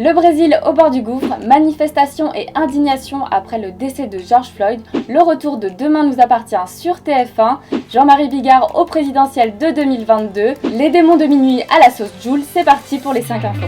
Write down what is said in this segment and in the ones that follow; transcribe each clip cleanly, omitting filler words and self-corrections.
Le Brésil au bord du gouffre, manifestations et indignation après le décès de George Floyd, le retour de Demain nous appartient sur TF1, Jean-Marie Bigard au présidentiel de 2022, les démons de minuit à la sauce Jul, c'est parti pour les 5 infos.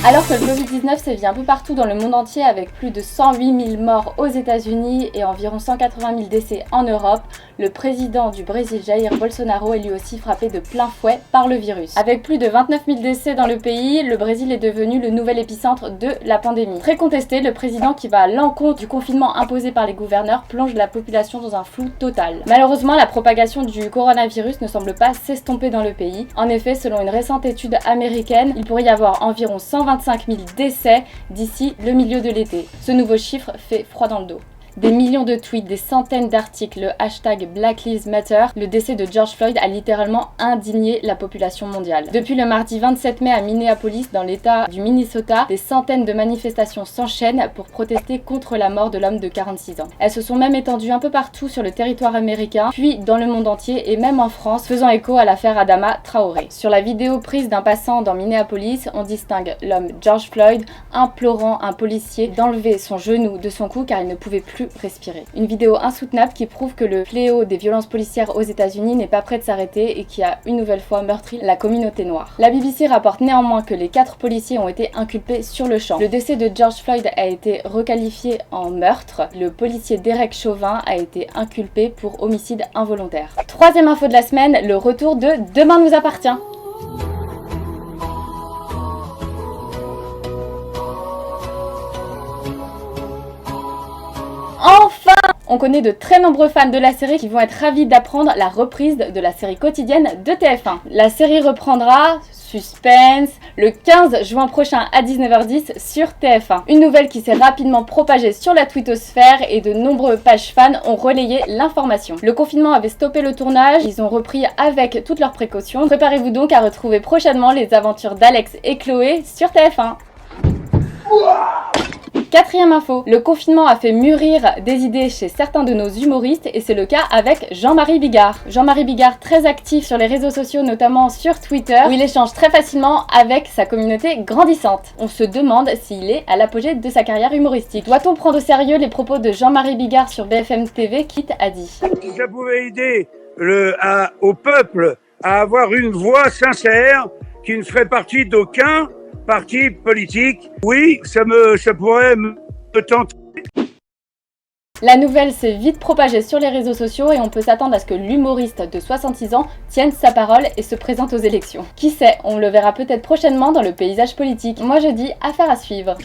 Alors que le Covid-19 sévit un peu partout dans le monde entier avec plus de 108 000 morts aux États-Unis et environ 180 000 décès en Europe, le président du Brésil, Jair Bolsonaro, est lui aussi frappé de plein fouet par le virus. Avec plus de 29 000 décès dans le pays, le Brésil est devenu le nouvel épicentre de la pandémie. Très contesté, le président qui va à l'encontre du confinement imposé par les gouverneurs plonge la population dans un flou total. Malheureusement, la propagation du coronavirus ne semble pas s'estomper dans le pays. En effet, selon une récente étude américaine, il pourrait y avoir environ 125 000 décès d'ici le milieu de l'été. Ce nouveau chiffre fait froid dans le dos. Des millions de tweets, des centaines d'articles, le hashtag Black Lives Matter, le décès de George Floyd a littéralement indigné la population mondiale. Depuis le mardi 27 mai à Minneapolis, dans l'état du Minnesota, des centaines de manifestations s'enchaînent pour protester contre la mort de l'homme de 46 ans. Elles se sont même étendues un peu partout sur le territoire américain, puis dans le monde entier et même en France, faisant écho à l'affaire Adama Traoré. Sur la vidéo prise d'un passant dans Minneapolis, on distingue l'homme George Floyd implorant un policier d'enlever son genou de son cou car il ne pouvait plus respirer. Une vidéo insoutenable qui prouve que le fléau des violences policières aux États-Unis n'est pas prêt de s'arrêter et qui a une nouvelle fois meurtri la communauté noire. La BBC rapporte néanmoins que les 4 policiers ont été inculpés sur le champ. Le décès de George Floyd a été requalifié en meurtre. Le policier Derek Chauvin a été inculpé pour homicide involontaire. Troisième info de la semaine, le retour de Demain nous appartient. Enfin! On connaît de très nombreux fans de la série qui vont être ravis d'apprendre la reprise de la série quotidienne de TF1. La série reprendra, suspense, le 15 juin prochain à 19h10 sur TF1. Une nouvelle qui s'est rapidement propagée sur la twittosphère et de nombreux pages fans ont relayé l'information. Le confinement avait stoppé le tournage, ils ont repris avec toutes leurs précautions. Préparez-vous donc à retrouver prochainement les aventures d'Alex et Chloé sur TF1. Quatrième info, le confinement a fait mûrir des idées chez certains de nos humoristes et c'est le cas avec Jean-Marie Bigard. Jean-Marie Bigard très actif sur les réseaux sociaux, notamment sur Twitter, où il échange très facilement avec sa communauté grandissante. On se demande s'il est à l'apogée de sa carrière humoristique. Doit-on prendre au sérieux les propos de Jean-Marie Bigard sur BFM TV? Quitte a dit. Si ça pouvait aider au peuple à avoir une voix sincère qui ne ferait partie d'aucun parti politique, oui, ça pourrait me tenter. La nouvelle s'est vite propagée sur les réseaux sociaux et on peut s'attendre à ce que l'humoriste de 66 ans tienne sa parole et se présente aux élections. Qui sait, on le verra peut-être prochainement dans le paysage politique. Moi je dis affaire à suivre.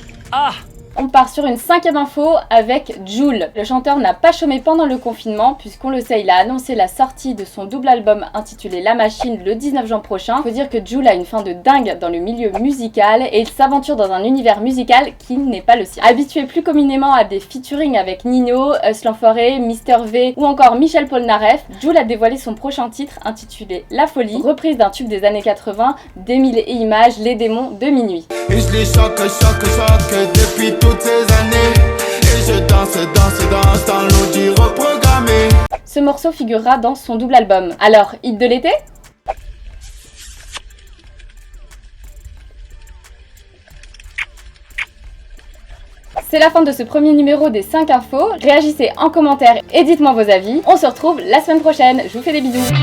On part sur une 5e info avec Jul. Le chanteur n'a pas chômé pendant le confinement puisqu'on le sait, il a annoncé la sortie de son double album intitulé La Machine le 19 juin prochain. Faut dire que Jul a une fin de dingue dans le milieu musical et il s'aventure dans un univers musical qui n'est pas le sien. Habitué plus communément à des featuring avec Nino, Us l'Enfoiré, Mr V ou encore Michel Polnareff, Jul a dévoilé son prochain titre intitulé La Folie, reprise d'un tube des années 80 d'Émile et Images, Les démons de minuit. Et je les choque depuis toutes ces années. Et je danse dans l'audi reprogrammé. Ce morceau figurera dans son double album. Alors, hit de l'été ? C'est la fin de ce premier numéro des 5 infos. Réagissez en commentaire et dites-moi vos avis. On se retrouve la semaine prochaine. Je vous fais des bisous.